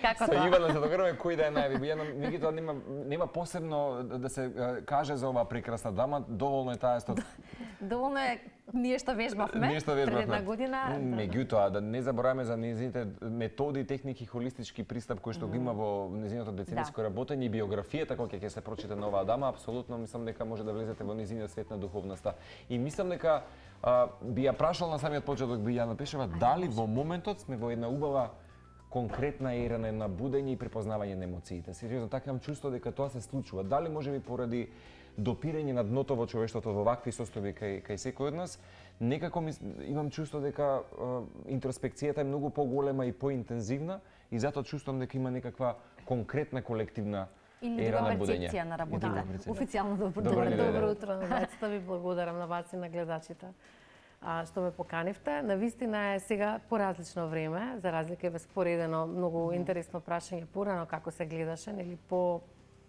Како Со тоа? Ивана се договориме кој да е највибијано. Меѓутоа нема посебно да се каже за оваа прекрасна дама, доволно е таа што Доволно е ние што вежбавме пред една година. Меѓутоа да не забораваме за незините методи, техники, холистички пристап кој што го има во незиното децениско работење и биографијата кога ќе се прочита на оваа дама, апсолутно мислам дека може да влезете во незиниот свет на духовноста. И мислам дека би ја прашал на самиот почеток, би ја напишала дали во моментот сме во една убава конкретна ера на будење и препознавање на емоциите. Сериозно, така имам чувство дека тоа се случува. Дали можеби поради допирање на дното во човештвото во вакви состојби кај секој од нас, некако имам чувство дека интроспекцијата е многу поголема и поинтензивна и затоа чувствувам дека има некаква конкретна колективна ера на будење. Перцепција на работата. Официјално добро утро на двајцата, ви благодарам на вас и на гледачите што ме поканивте. Навистина е сега поразлично време, за разлика е споредено многу интересно прашање порано како се гледаше, нели по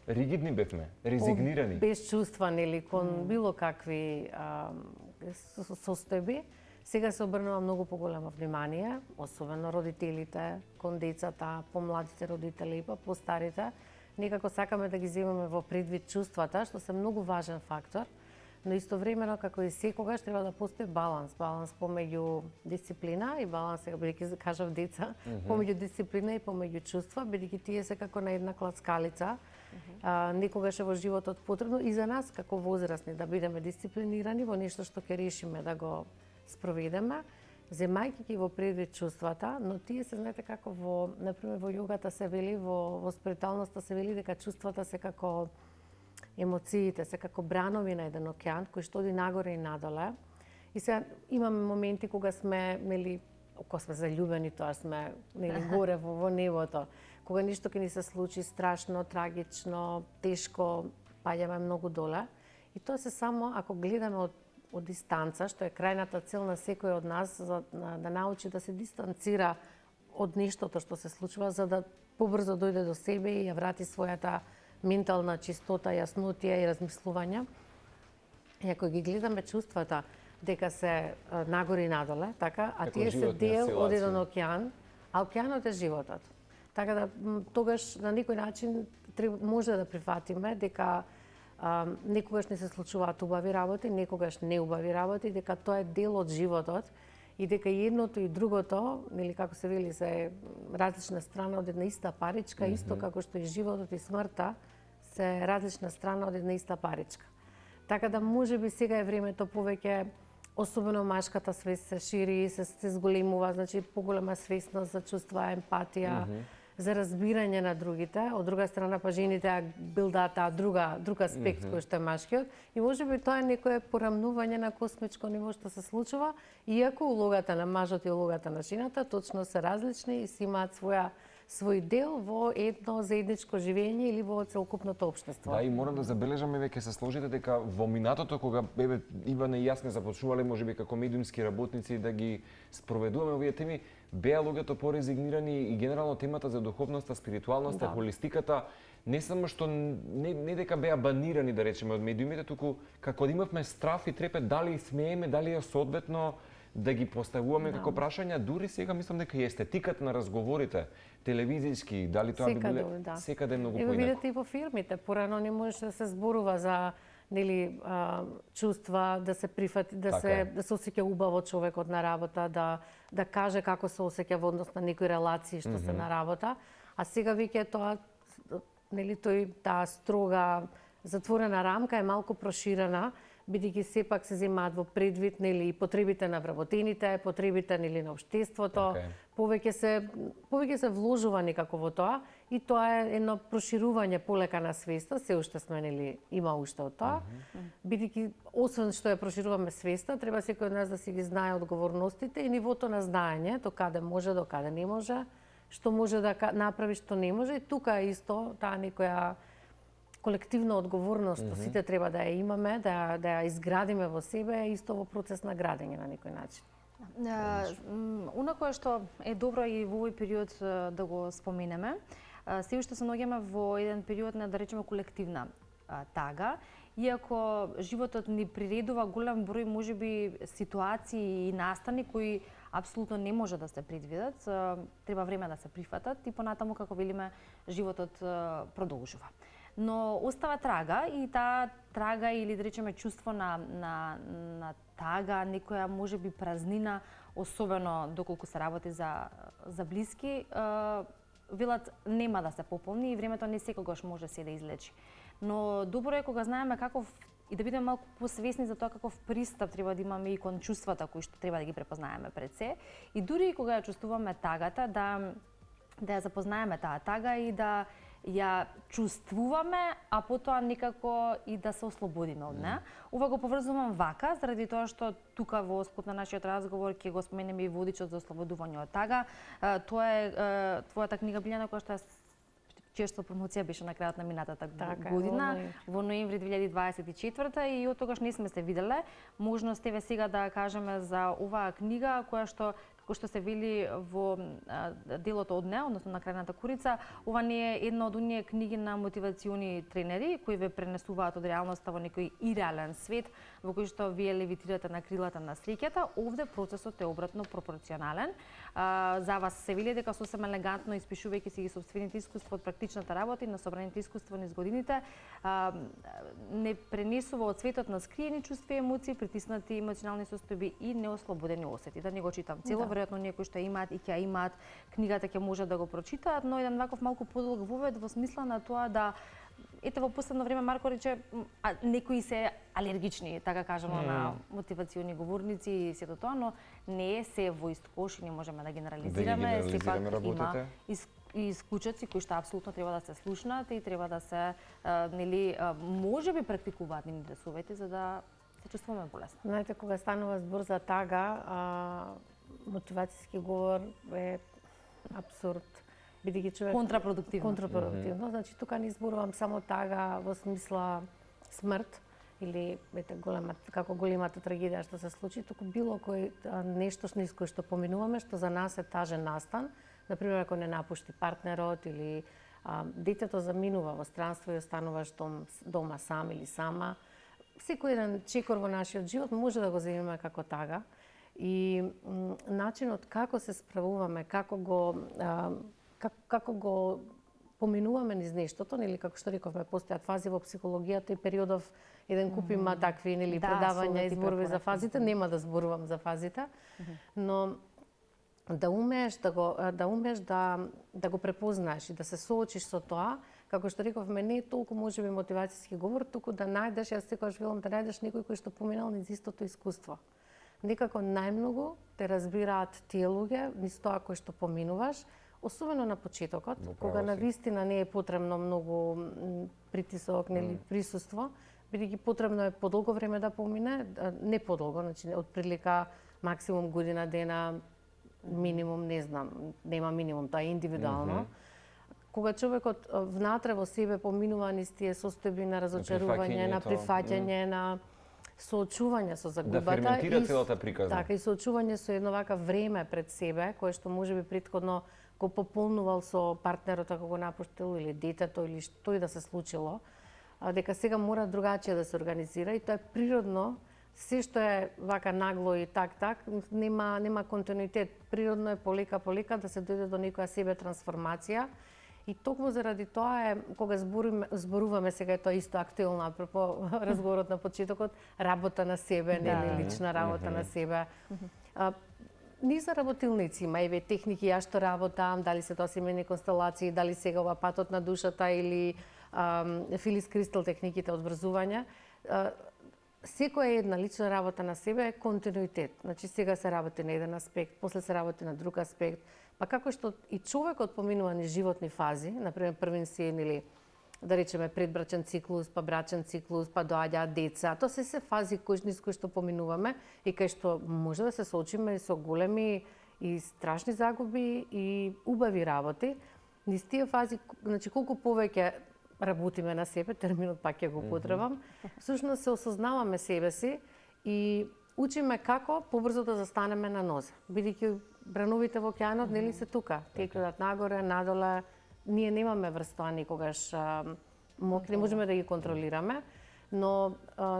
ригидни бевме, резигнирани. Без чувства, нели, кон било какви состојби. Сега се обрнува многу поголемо внимание, особено родителите, кон децата, помладите родители и постарите. Некако сакаме да ги земеме во предвид чувствата, што се многу важен фактор, но истовремено, како и секогаш, треба да постои баланс. Баланс помеѓу дисциплина и баланс, сега бидејќи кажав деца, помеѓу дисциплина и помеѓу чувства, бидејќи тие се како на една клацкалица. Некогаш е во животот потребно и за нас како возрастни да бидеме дисциплинирани во нешто што ќе решиме да го спроведеме, земајќи ги во предвид чувствата, но тие се знаете како во, например, во јогата се вели, во спиритуалноста се вели дека чувствата се како емоциите, се како бранови на еден океан кој што оди нагоре и надоле. И сега имаме моменти кога сме, нели, кога сме заљубени, тоа сме, нели, горе во небото. Кога нешто ќе ни се случи страшно, трагично, тешко, паѓаме многу доле. И тоа се само ако гледаме од дистанца, што е крајната цел на секој од нас, да научи да се дистанцира од нештото што се случува, за да побрзо дојде до себе и ја врати својата ментална чистота, јаснотија и размислување. И ако ги гледаме чувствата дека се нагоре и надоле, така, а тие се дел од еден океан, а океанот е животот. Така да тогаш на некој начин може да прифатиме дека некогаш не се случуваат убави работи, некогаш неубави работи, дека тоа е дел од животот и дека и едното и другото, нели како се вели, се различна страна од една иста паричка, исто како што и животот и смртта се различна страна од една иста паричка. Така да можеби сега е времето повеќе, особено машката свест се шири, се зголемува, значи поголема свесност за чувства, емпатија, за разбирање на другите. Од друга страна, па жените билдаат друг аспект кој што е машкиот. И можеби тоа е некое порамнување на космичко ниво што се случува, иако улогата на мажот и улогата на жената точно се различни и си имаат свој дел во едно заедничко живење или во целокупното општество. Да, и морам да забележаме веќе се сложите дека во минатото кога Ивана и јас сме започнувале можеби како медиумски работници да ги спроведуваме овие теми, беа луѓето порезигнирани и генерално темата за духовноста, спиритуалноста, холистиката, не само што не дека беа банирани, да речеме, од медиумите, туку како да имавме страф и трепет дали смееме, дали е соодветно да ги поставуваме како прашања, дури сега мислам дека и естетиката на разговорите, телевизиски, дали тоа би биле секаде многу поинако. Видите и во фирмите, порано не можеше да се зборува за нели чувства, да се прифати, да се осеќа убаво човекот на работа, да каже како се осеќа во однос на некои релации што се на работа, а сега веќе тоа нели таа строга затворена рамка е малку проширена, бидејќи сепак се земаат во предвид нели и потребите на вработените, потребите нели на општеството, повеќе се вложува некако во тоа и тоа е едно проширување полека на свеста, се уште сме нели има уште од тоа, бидејќи освен што ја прошируваме свеста, треба секој од нас да си ги знае одговорностите и нивото на знаење, до каде може, до каде не може, што може да направи, што не може, и тука исто таа некоја колективна одговорност, сите треба да ја имаме, да ја изградиме во себе, исто во процес на градење на некој начин. Унакое што е добро и во овој период да го споменеме, се уште се наоѓаме во еден период на, да речеме, колективна тага, иако животот ни приредува голем број можеби ситуации и настани кои апсолутно не може да се предвидат, треба време да се прифатат и понатаму, како велиме, животот продолжува. Но остава трага и таа трага или да речеме чувство на тага, некоја можеби празнина, особено доколку се работи за блиски, велат нема да се пополни и времето не секогаш може се да излечи. Но добро е кога знаеме каков и да бидеме малку посвесни за тоа каков пристап треба да имаме и кон чувствата кои што треба да ги препознаеме пред се. И дури и кога ја чувствуваме тагата, да ја запознаеме таа тага и да ја чувствуваме, а потоа некако и да се ослободиме од неа. Ова го поврзувам вака, заради тоа што тука во склоп на нашиот разговор ќе го споменеме и водичот за ослободување од тага. Тоа е твојата книга Билјана, која што често промоција беше на крајот на минатата година, во ноември 2024 и од тогаш не сме се виделе. Можност еве сега да кажеме за оваа книга која што како што се вели во делот од неа, односно на крајната курица, ова не е една од оние книги на мотивациони тренери кои ве пренесуваат од реалноста во некој иреален свет во кој што вие левитирате на крилата на среќата. Овде процесот е обратно пропорционален. За вас се вели дека сосем елегантно испишувајќи си ги сопствените искуства од практичната работа и на собраните искуства низ годините, не пренесува од светот на скриени чувства и емоции, притиснати емоционални состојби и неослободени осети. Да не го читам цело, веројатно оние кои што имаат и ќе имаат книгата ќе можат да го прочитаат, но еден ваков малку подолг вовед во смисла на тоа да ете во последно време Марко рече некои се алергични, така кажано, на мотивациони говорници и сето тоа, но не е се во ист кош и не можеме да генерализираме, сепак има и исклучоци кои што апсолутно треба да се слушнат и треба да се нели можеби практикуваат нивните совети за да се чувствуваме полесно. Знаете, кога станува збор за тага, мотивацијски говор е абсурд, бидејќи човек контрапродуктивно. Значи тука не изборувам само тага во смисла смрт или како големата трагедија што се случи, туку било кој нешто низ кој што поминуваме, што за нас е тажен настан. Например, ако не напушти партнерот или детето заминува во странство и остануваш дома сам или сама. Секој еден чекор во нашиот живот може да го земеме како тага. И начинот како се справуваме, како го поминуваме низ нештото, нели како што рековме, постојат фази во психологијата и периодов еден куп има такви нели предавања и зборови за фазите, нема да зборувам за фазите, но да умееш да го препознаеш и да се соочиш со тоа, како што рековме, не е толку можеби мотивацијски говор, туку да најдеш, јас секогаш велам, да најдеш некој кој што поминал низ истото искуство. Некако најмногу те разбираат тие луѓе низ тоа кој што поминуваш, особено на почетокот, кога навистина не е потребно многу притисок, нели присуство, бидејќи потребно е подолго време да помине, не подолго, значи од прилика максимум година дена, минимум, не знам, нема минимум, тоа е индивидуално. Кога човекот внатре во себе поминува низ тие состојби на разочарување, на прифаќање, на соочување со загубата, да ферментира целата приказна. Така, и соочување со едно вака време пред себе, кое што можеби претходно го пополнувал со партнерот ако го напуштил или детето или што и да се случило, дека сега мора другачие да се организира и тоа е природно. Се што е вака нагло и так, нема континуитет. Природно е полека да се дојде до некоја себе трансформација. И токму заради тоа е, кога зборуваме сега, тоа исто актуелно, апропо разговорот на почетокот, работа на себе, нели лична работа на себе. Ни за работилници има, еве техники ја што работам, дали се тоа семејни констелации, дали сега ова патот на душата или Филис Кристал техниките од врзување. Секоја една лична работа на себе е континуитет. Значи сега се работи на еден аспект, после се работи на друг аспект. Па како што и човекот поминува низ животни фази, например првин син или да речеме предбрачен циклус, па брачен циклус, па доаѓаат деца. Тоа се фази низ кои што поминуваме и кај што може да се соочиме со големи и страшни загуби и убави работи. Низ тие фази, значи колку повеќе работиме на себе, терминот пак ќе го употребам, всушност се осознаваме себе си и учиме како побрзо да застанеме на нозе. Бидејќи брановите во океанот нели се тука, текнат нагоре, надоле, ние немаме врз тоа никогаш мокри, можеме да ги контролираме, Но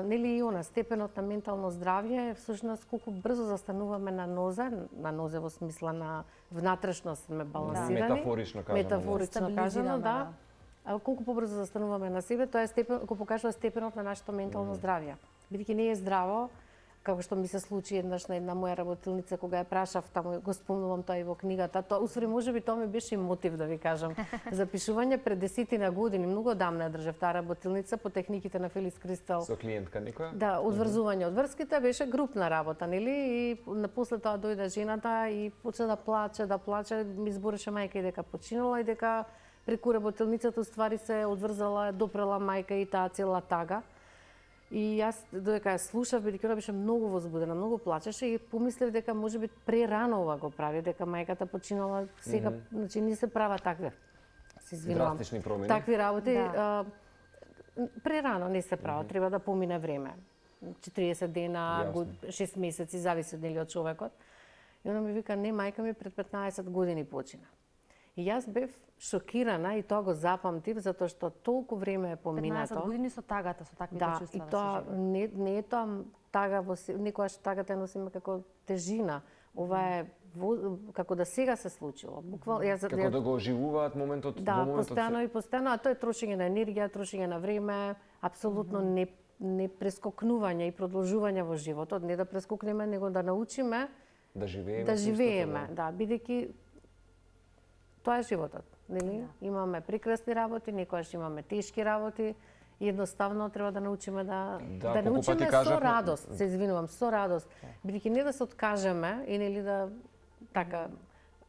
нели и она степенот на ментално здравје е всушност колку брзо застануваме на нозе во смисла на внатрешност сме балансирани. Метафорично кажано, да. Колку побрзо застануваме на себе, тоа е степен, го покажува степенот на нашето ментално здравје. Бидејќи не е здраво, како што ми се случи еднаш на една моја работилница кога ја прашав, таму го спомнувам тоа и во книгата. Тоа усвари можеби тоа ми беше и мотив да ви кажам. Запишување пред 10 години, многу одамна ја држев таа работилница по техниките на Фелис Кристал. Со клиентка некоја? Да, одврзување од врските беше групна работа, нели? И после тоа дојде жената и почна да плаче, ми збореше мајка и дека починала и дека преку работилницата ствари се одврзала, допрела мајка и таа цела тага. И јас додека ја слушав, бидејќи она беше многу возбудена, многу плачеше и помислев дека можеби прерано ова го прави, дека мајката починала сега, значи не се прават такви. Се извинувам. Драстични промени. Такви работи прерано не се прават, треба да помине време. 40 дена, 6 месеци, зависи нели од човекот. И она ми вика, не, мајка ми пред 15 години почина. И јас бев шокирана и тоа го запамтив затоа што толку време е поминато. 15 години со тагата, со таквите чувства. Да, и тоа не е тоа тага во некогаш тагата носиме како тежина. Ова е како да сега се случило. Буквално како да го оживуваат моментот во моментот. Да, постојано, а тоа е трошење на енергија, трошење на време, апсолутно не прескокнување и продолжување во животот, не да прескокнеме, него да научиме да живееме. Да живееме, да, бидејќи тоа е животот, нели? Имаме прекрасни работи, некогаш имаме тешки работи, и едноставно треба да научиме да научиме со радост, се извинувам, со радост, бидејќи не да се откажеме и нели да така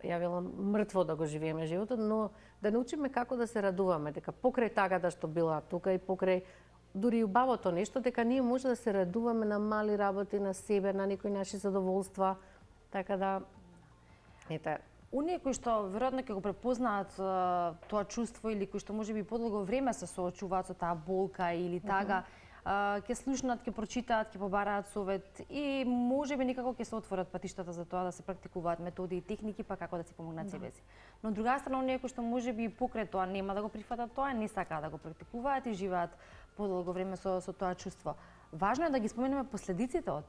ја велам мртво да го живееме животот, но да научиме како да се радуваме, дека покрај тагата што била тука и покрај дури и убавото нешто, дека ние може да се радуваме на мали работи, на себе, на некои наши задоволства, така да ете. Оние кои што веројатно ќе го препознаат тоа чувство или кои што можеби подолго време се соочуваат со таа болка или тага, ќе слушнат, ќе прочитаат, ќе побараат совет и можеби некако ќе се отворат патиштата за тоа да се практикуваат методи и техники па како да си помогнат себе си. Но од друга страна оние кои што можеби покрај тоа нема да го прифатат тоа, не сакаат да го практикуваат и живеат подолго време со тоа чувство. Важно е да ги споменеме последиците од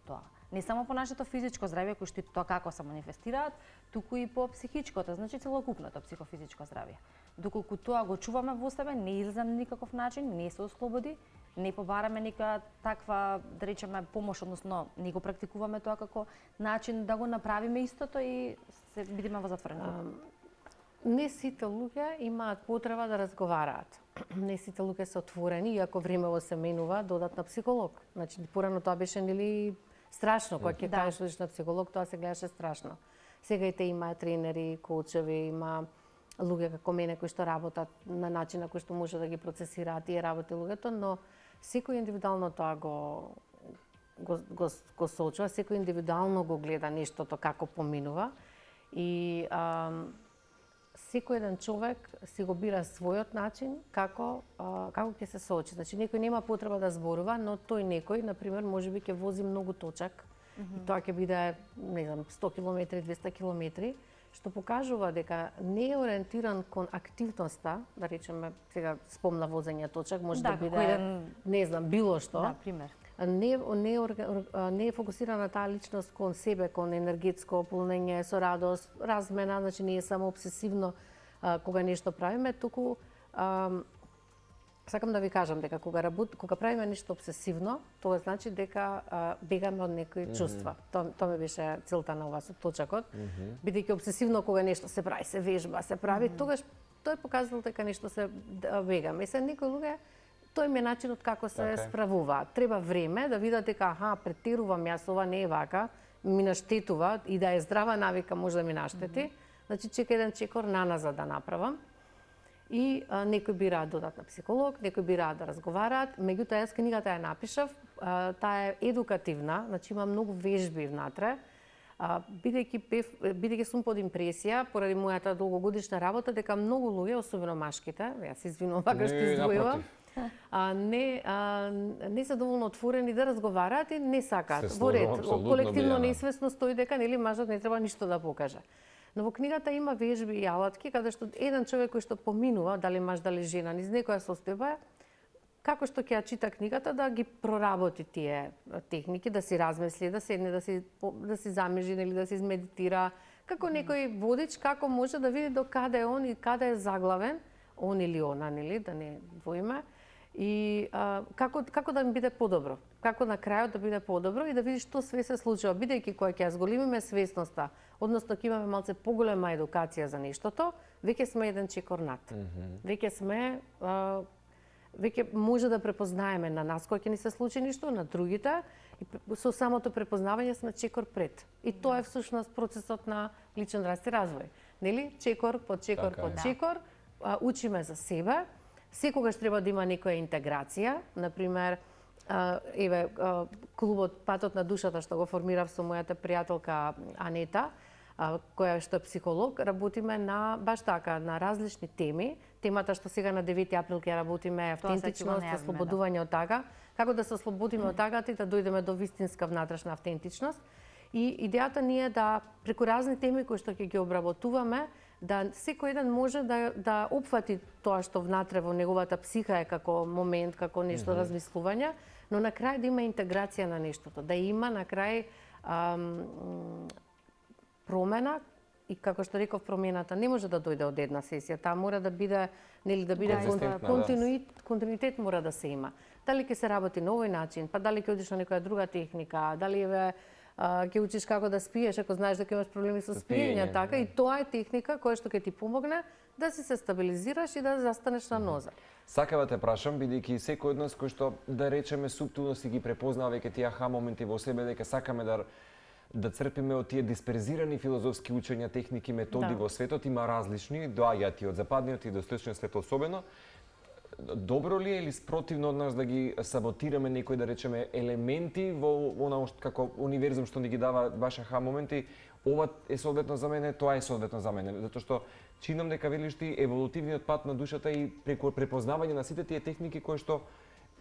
тоа. Не само по нашето физичко здравје, кој што тоа како се манифестираат, туку и по психичкото, значи целокупното психофизичко здравје. Доколку тоа го чуваме во себе, не излезе на никаков начин, не се ослободи, не побараме нека таква, да речеме, помош, односно не го практикуваме тоа како начин да го направиме истото и се бидеме во затворен круг. Не сите луѓе имаат потреба да разговараат. Не сите луѓе се отворени, иако времево се менува, додат на психолог. Значи, порано тоа беше нели страшно, кога ќе кажеш одиш на психолог, тоа се гледаше страшно. Сега и те има тренери, коучеви, има луѓе како мене кои што работат на начин на кој што може да ги процесираат тие работи луѓето, но секој индивидуално тоа го соочува, секој индивидуално го гледа нештото како поминува и секој еден човек си го бира својот начин како ќе се соочи. Значи некој нема потреба да зборува, но тој некој, на пример, можеби ќе вози многу точак и тоа ќе биде, не знам, 100 км, 200 км, што покажува дека не е ориентиран кон активноста, да речеме, сега спомна возење точак, може да биде, не знам, било што. Да, пример. Не е фокусирана на таа личност кон себе, кон енергетско полнење, со радост, размена, значи не е само обсесивно кога нешто правиме, туку сакам да ви кажам дека кога правиме нешто обсесивно, тоа значи дека бегаме од некои чувства. Тоа ми беше целта на ова со точакот. Бидејќи обсесивно кога нешто се прави, се вежба, се прави, тогаш тој показал дека нешто се бегаме. И се некои луѓе тој ми е начинот како се справуваат. Треба време да видат дека претерувам јас, ова не е вака, ми наштетува и да е здрава навика може да ми наштети. Значи чека еден чекор наназад да направам. И некои бираат да одат на психолог, некои бираат да разговараат. Меѓутоа јас книгата ја напишав, таа е едукативна, значи има многу вежби внатре. Бидејќи сум под импресија поради мојата долгогодишна работа дека многу луѓе, особено машките, јас се извинувам вака што издвојувам, не се доволно отворени да разговараат и не сакаат. Во ред, колективно несвесно стои дека нели мажот не треба ништо да покаже. Но во книгата има вежби и алатки каде што еден човек кој што поминува, дали маж, дали жена, низ некоја состојба, како што ќе ја чита книгата, да ги проработи тие техники, да си размисли, да седне, да си замижи или да си измедитира, како некој водич, како може да види до каде е он и каде е заглавен, он или она, нели, да не двоиме, и како да биде подобро, како на крајот да биде подобро и да види што све се случува, бидејќи кога ќе ја зголемиме свесноста, односно ќе имаме малце поголема едукација за нештото, веќе сме еден чекор над. Веќе може да препознаеме на нас кога ќе ни се случи нешто, на другите, и со самото препознавање сме чекор пред. И тоа е всушност процесот на личен раст и развој. Нели? Чекор по чекор по чекор, учиме за себе. Секогаш треба да има некоја интеграција, например, еве клубот Патот на душата што го формирав со мојата пријателка Анета, која што е психолог, работиме на баш така на различни теми. Темата што сега на 9 април ќе работиме е автентичност, ослободување од тага, како да се ослободиме од тагата и да дојдеме до вистинска внатрешна автентичност. И идејата ни е да преку разни теми кои што ќе ги обработуваме, да секој еден може да опфати тоа што внатре во неговата психа е како момент, како нешто размислување, но на крај да има интеграција на нештото, да има на крај промена. И како што реков, промената не може да дојде од една сесија, таа мора да биде, нели, да биде континуитет мора да се има. Дали ќе се работи на овој начин, па дали ќе одиш на некоја друга техника, дали ќе учиш како да спиеш, ако знаеш дека имаш проблеми со спиење, така, и тоа е техника која што ќе ти помогне да си се стабилизираш и да застанеш на ноза. Сакава те прашам, бидејќи секој од нас кој што, да речеме, суптилно си ги препознава веќе тие аха моменти во себе, дека сакаме да црпиме од тие дисперзирани филозофски учења, техники, методи во светот, има различни, доаѓаат и од западниот и од источниот свет особено. Добро ли е или спротивно од нас да ги саботираме некои, да речеме, елементи во она како универзум што ни ги дава баш аха моменти? Ова е соодветно за мене, тоа е соодветно за мене, затоа што чинам дека велиш ти еволутивниот пат на душата и преку препознавање на сите тие техники кои што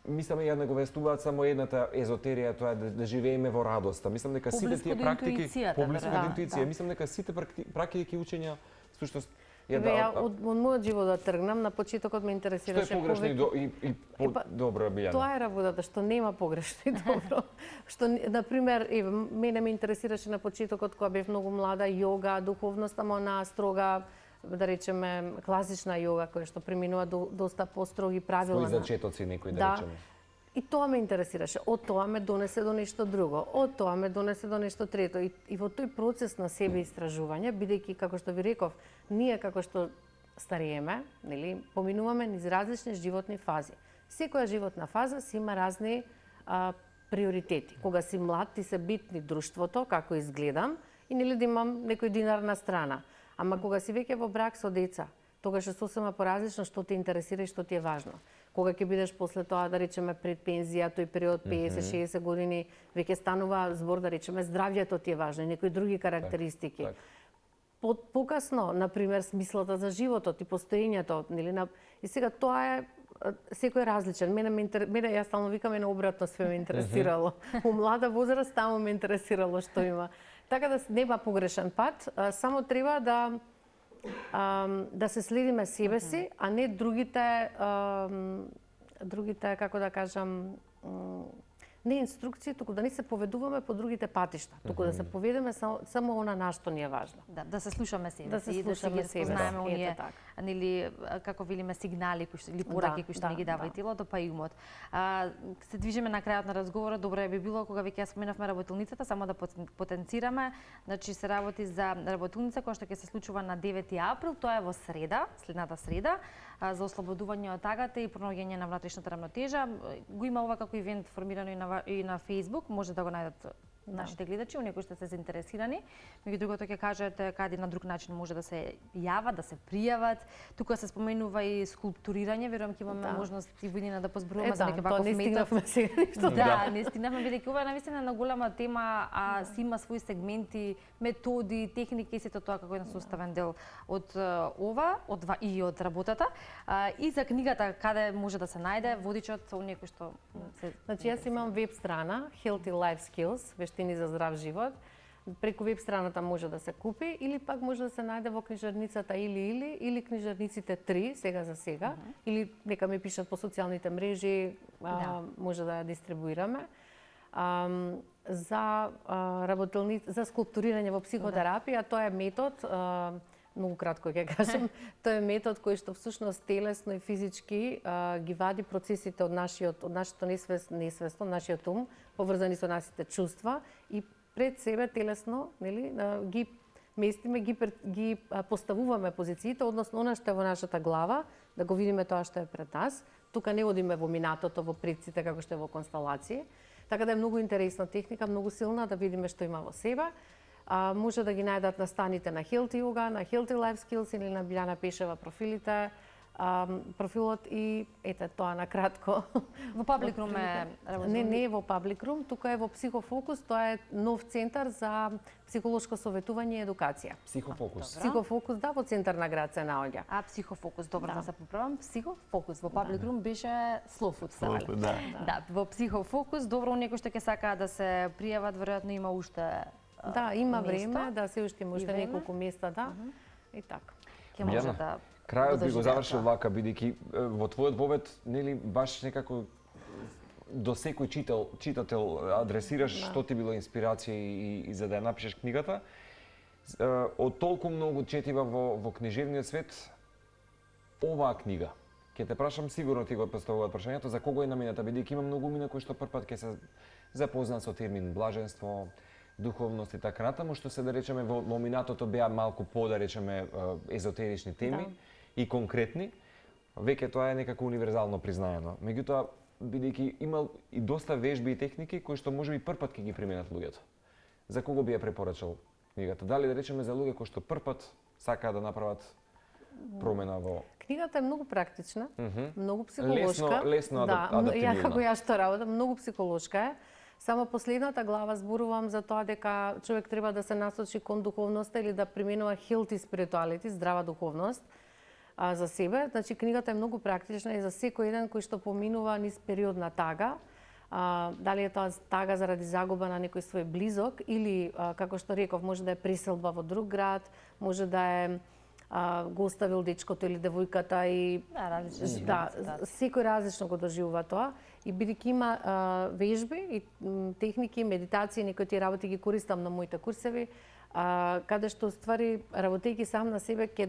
мислам ја наговестуваат само едната езотерија, тоа е да живееме во радоста. Мислам дека сите тие практики поблиску од интуиција, мислам дека сите практики учења всушност од мојот живот да тргнам, на почетокот ме интересираше што е погрешно и добро Билјана. Тоа е работата, што нема погрешно и добро. Што на пример, мене ме интересираше на почетокот кога бев многу млада јога, духовност, ама на строга, да речеме, класична јога која што преминува доста построги правила. Свои зачетоци некои, да речеме. И тоа ме интересираше. Од тоа ме донесе до нешто друго. Од тоа ме донесе до нешто трето. И во тој процес на себе истражување, бидејќи, како што ви реков, ние како што стариеме, нели, поминуваме низ различни животни фази. Секоја животна фаза си има разни приоритети. Кога си млад, ти се битни друштвото, како изгледам, и нели да имам некој динар на страна. Ама кога си веќе во брак со деца, тогаш е сосема поразлично што те интересира и што ти е важно. Кога ќе бидеш после тоа, да речеме, пред пензија, тој период 50-60 години, веќе станува збор, да речеме, здравјето ти е важно, некои други карактеристики. Покасно, например, смислата за животот и постоењето, нели, и сега тоа е секој различен. Мене јас стално викам, на обратно све ме интересирало. У млада возраст таму ме интересирало што има. Така да нема погрешен пат, само треба да се следиме себе си, а не другите, како да кажам, не инструкции, туку да не се поведуваме по другите патишта, туку да се поведеме само она на што ни е важно. Да се слушаме себе си, да си ги спознаеме оние, нели, како велиме, сигнали или пораки кои што ни ги дава и телото, па и умот. Се движиме на крајот на разговорот, добро би било кога веќе споменавме работилницата, само да потенцираме, значи се работи за работилница која што ќе се случува на 9 април, тоа е во среда, следната среда, за ослободување од тагата и пронаоѓање на внатрешната рамнотежа. Го има ова како ивент формирано и на Facebook, може да го најдат нашите гледачи, оние кои што се заинтересирани. Меѓу другото ќе кажете каде на друг начин може да се јават, да се пријават. Тука се споменува и скулптурирање, верувам ќе имаме можност и година да позборуваме за некој ваков метод. Да, не стигнавме, бидејќи ова е навистина на голема тема, а си има свои сегменти, методи, техники и сето тоа како еден составен дел од ова, и од работата. И за книгата каде може да се најде водичот, оние кои што се... Значи јас имам веб страна Healthy Life Skills, вештини за здрав живот. Преку веб страната може да се купи или пак може да се најде во книжарницата или книжарниците 3 сега за сега или нека ми пишат по социјалните мрежи, може да ја дистрибуираме. За за скулптурирање во психотерапија, тоа е метод, многу кратко ќе кажам, тоа е метод кој што всушност телесно и физички ги вади процесите од нашето несвесно, нашиот ум, поврзани со нашите чувства и пред себе телесно, нели, ги местиме, ги поставуваме позициите, односно она што е во нашата глава, да го видиме тоа што е пред нас. Тука не одиме во минатото, во предците, како што е во констелации. Така да е многу интересна техника, многу силна, да видиме што има во себе. Може да ги најдат на станите на Healthy Yoga, на Healthy Life Skills или на Билјана Пешева профилите, профилот и ете тоа на кратко. Во Public Room е работи? Не е во Public Room, тука е во Психофокус, тоа е нов центар за психолошко советување и едукација. Психофокус. Психофокус, да, во центар на град се наоѓа. Психофокус, добро да се поправам. Психофокус во Public Room беше Slow Food, да. Да, во Психофокус, добро, некој што ќе сакаат да се пријават, веројатно има уште да, има време, да се уште има уште неколку места, да. И така. Ќе може да крајот би го завршил вака, бидејќи во твојот вовед, нели, баш некако до секој читател адресираш што ти било инспирација и за да ја напишеш книгата. Од толку многу четива во книжевниот свет, оваа книга, ќе те прашам, сигурно ти го поставуваат прашањето, за кого е наменета, бидејќи има многу умина кои што првпат ќе се запознаат со термин блаженство, духовност и така натаму, што се да речеме во минатото беа малку да речеме езотерични теми и конкретни. Веќе тоа е некако универзално признаено. Меѓутоа, бидејќи има и доста вежби и техники кои што можеби првпат ќе ги применат луѓето. За кого би ја препорачал книгата? Дали да речеме за луѓе кои што првпат сакаат да направат промена во... Книгата е многу практична, многу психолошка. Лесно адаптивна. Ја како ја што работам, многу психолошка е. Само последната глава зборувам за тоа дека човек треба да се насочи кон духовноста или да применува healthy spirituality, здрава духовност за себе. Значи, книгата е многу практична и за секој еден кој што поминува низ период на тага. Дали е тоа тага заради загуба на некој свој близок или, како што реков, може да е преселба во друг град, може да е го оставил дечкото или девојката и секој различно го доживува тоа. И бидејќи има вежби и техники, медитации, некои тие работи ги користам на моите курсеви, каде што ствари работејќи сам на себе ќе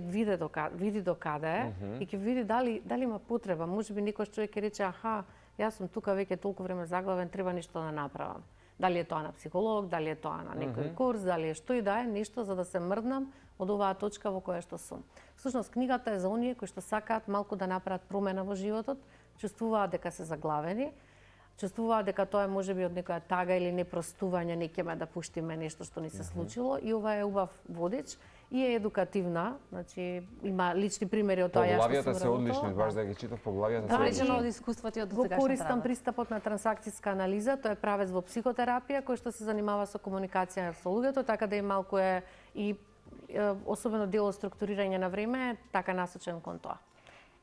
види до каде е и ќе види дали има потреба. Можеби некој човек ќе рече, аха, јас сум тука веќе толку време заглавен, треба нешто да направам. Дали е тоа на психолог, дали е тоа на некој курс, дали е што и да е, нешто за да се мрднам од оваа точка во која што сум. Всушност, книгата е за оние кои што сакаат малку да направат промена во животот, чувствуваат дека се заглавени, чувствуваат дека тоа е можеби од некоја тага или непростување, не ќе да пуштиме нешто што ни се случило и ова е убав водеч и е едукативна, значи има лични примери од тоа ја што сум Поглавјата се одлични, баш да ги читав, поглавјата се одлични. Речено од искуството и од досегашната работа. Го користам пристапот на трансакцијска анализа, тоа е правец во психотерапија кој што се занимава со комуникација со луѓето, така да и малку е и особено дел од структурирање на време, така насочен кон тоа.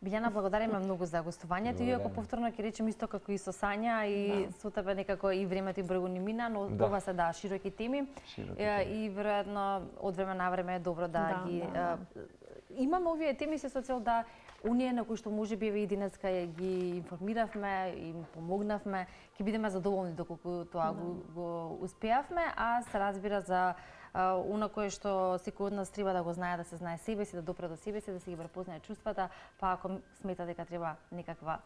Билјана, благодариме многу за гостувањето, иако повторно ќе речем исто како и со Сања и со тебе некако и времето и брзо ни мина, но ова се широки теми и веројатно од време на време е добро да ги имаме овие теми со цел да оние на кои што можеби и денеска ги информиравме, им помогнавме, ќе бидеме задоволни доколку тоа го успеавме, а се разбира за она кое што секој од нас треба да го знае, да се знае себе си, да допре до себе си, да си ги препознае чувствата, па ако смета дека треба некаква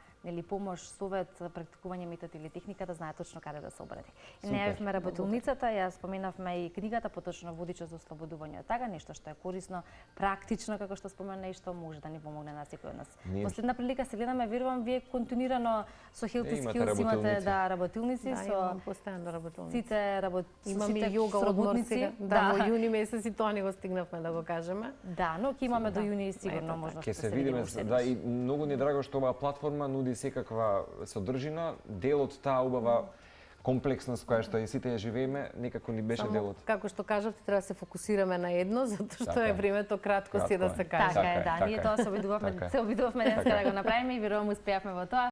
помош, совет, практикување метод или техника, да знае точно каде да се обради. И најавивме работилницата, ја споменавме и книгата, поточно водичот за ослободување од тага, нешто што е корисно, практично, како што спомена и што може да ни помогне на секој од нас. Последна прилика се гледаме, верувам, вие континуирано со Healthy Skills имате работилници, со постојано работилници. Сите имаме јога одмор сега. Да, во јуни месец и тоа не го стигнавме да го кажеме. Да, но ќе имаме до јуни сигурно можност да се видиме. Да, и многу ни драго што оваа платформа нуди секаква содржина, дел од таа убава комплексност која што и сите ја живееме, некако ни беше делот. Како што кажавте, треба да се фокусираме на едно, затоа што е времето кратко си да се каже. Така е, да, ние тоа се обидувавме денеска да го направиме и верувам успеавме во тоа.